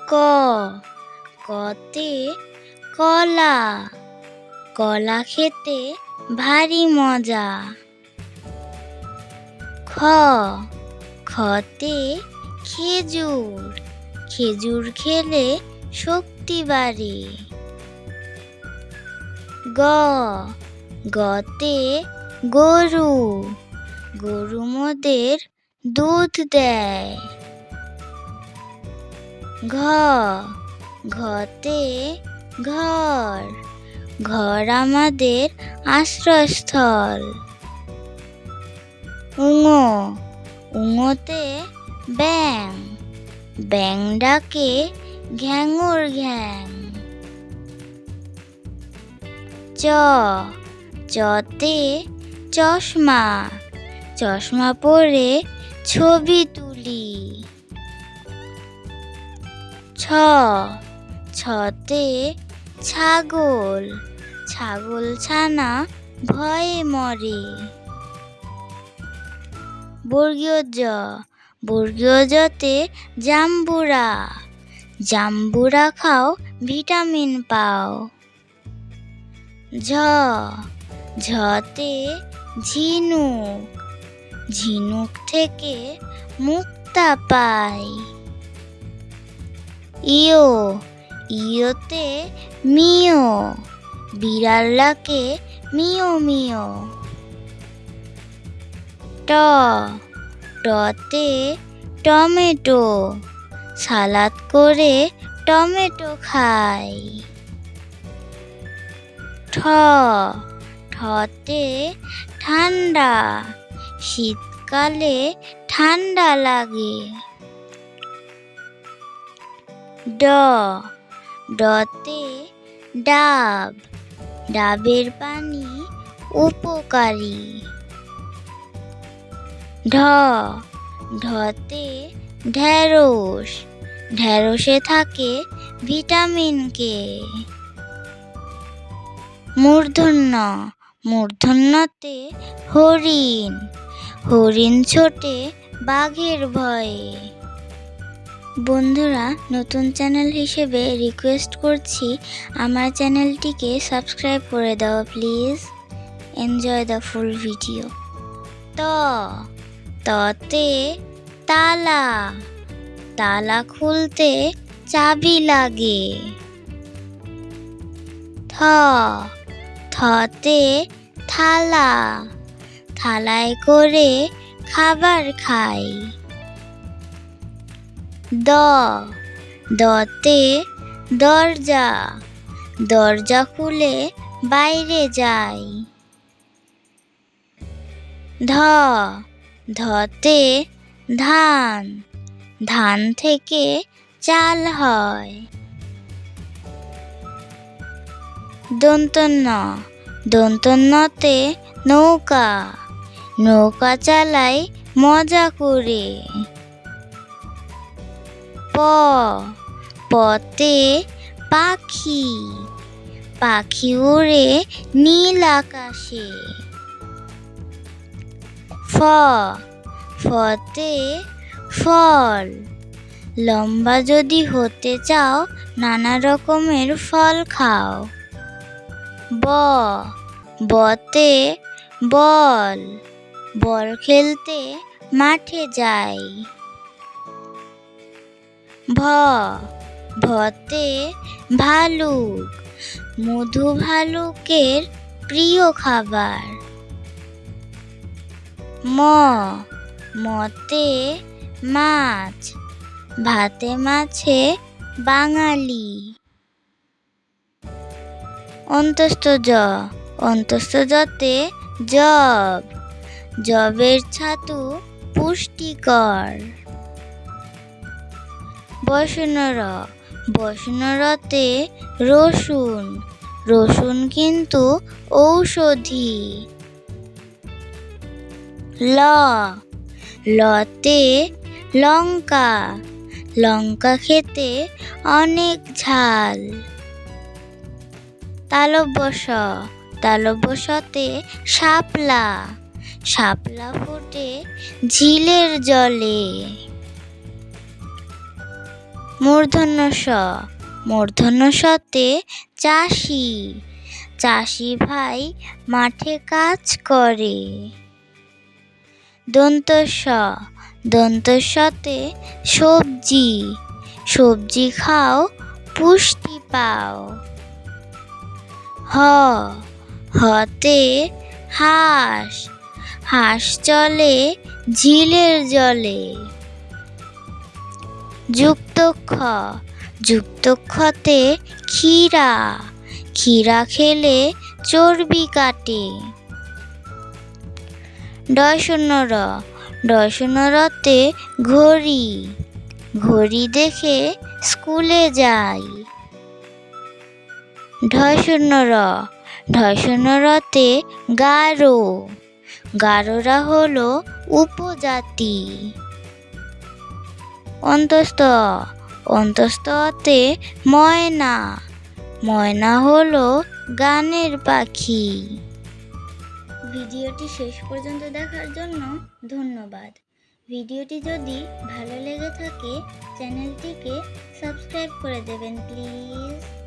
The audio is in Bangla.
ক, কতে কলা, কলা খেতে ভারী মজা। খ, খতে খেজুর, খেজুর খেলে শক্তি বাড়ে। গ, গতে গরু, গরু মোদের দুধ দেয়। ঘ, ঘতে ঘর, ঘর আমাদের আশ্রয়স্থল। ঙ, ঙতে ব্যাঙ, ব্যাঙ ডাকে ঘ্যাঙুর ঘ্যাং। চ, চতে চশমা, চশমা পরে ছবি তুলি। ছ, ছতে ছাগল, ছাগল ছানা ভয়ে মরে। বর্গীয় জ, বর্গীয় জতে জাম্বুরা, জাম্বুরা খাও ভিটামিন পাও। ঝ, ঝতে ঝিনুক, ঝিনুক থেকে মুক্তা পাই। ইয়, ইয়তে মিয়, বিড়াল ডাকে মিয় মিয়। ট, টতে টমেটো, সালাদ করে টমেটো খাই। ঠ, ঠতে ঠান্ডা, শীতকালে ঠান্ডা লাগে। ড, ডতে ডাব, ডাবের পানি উপকারী। ঢ, ঢতে ঢেঁড়স, ঢেঁড়সে থাকে ভিটামিন কে। মূর্ধন্য, মূর্ধন্যতে হরিণ, হরিণ ছোটে বাঘের ভয়ে। বন্ধুরা, নতুন চ্যানেল হিসেবে রিকোয়েস্ট করছি আমার চ্যানেলটিকে সাবস্ক্রাইব করে দাও please. Enjoy the full video. ত, ততে তালা, তালা খুলতে চাবি লাগে। থ, থতে থালা, থালায় করে খাবার খাই। দ, দতে দরজা, দরজা খুলে বাইরে যাই। ধ, ধতে ধান, ধান থেকে চাল হয়। দন্তন্য, দন্তন্যতে নৌকা, নৌকা চালাই মজা করে। প, পতে পাখি, পাখি উড়ে নীল আকাশে। ফ, ফতে ফল, লম্বা যদি হতে চাও নানা রকমের ফল খাও। ব, বতে বল, বল খেলতে মাঠে যাই। ভ, ভতে ভালুক, মধু ভালুকের প্রিয় খাবার। ম, মতে মাছ, ভাতে মাছে বাঙালি। অন্তস্থ জ, অন্তস্থ জতে জব, জবের ছাতু পুষ্টিকর। বসন র, বসন রতে রসুন, রসুন কিন্তু ঔষধি। ল, লতে লঙ্কা, লঙ্কা খেতে অনেক ঝাল। তালব্য স, তালব্য সতে শাপলা, শাপলা ফোটে ঝিলের জলে। মূর্ধন্য ষ, মূর্ধন্য শতে চাষি, চাষি ভাই মাঠে কাজ করে। দন্ত স, দন্ত সতে সবজি, সবজি খাও পুষ্টি পাও। হ, হতে হাঁস, হাঁস চলে ঝিলের জলে। যুক্ত খ, যুক্ত খতে ক্ষীরা, ক্ষীরা খেলে চর্বি কাটে। ডয় শূন্য র, ডয় শূন্য রতে ঘড়ি, ঘড়ি দেখে স্কুলে যাই। ঢয় শূন্য র, ঢয় শূন্য রতে গারো, গারোরা হলো উপজাতি। অন্তস্থ, অন্তস্থতে ময়না, ময়না হলো গানের পাখি। ভিডিওটি শেষ পর্যন্ত দেখার জন্য ধন্যবাদ। ভিডিওটি যদি ভালো লেগে থাকে চ্যানেলটিকে সাবস্ক্রাইব করে দেবেন প্লিজ।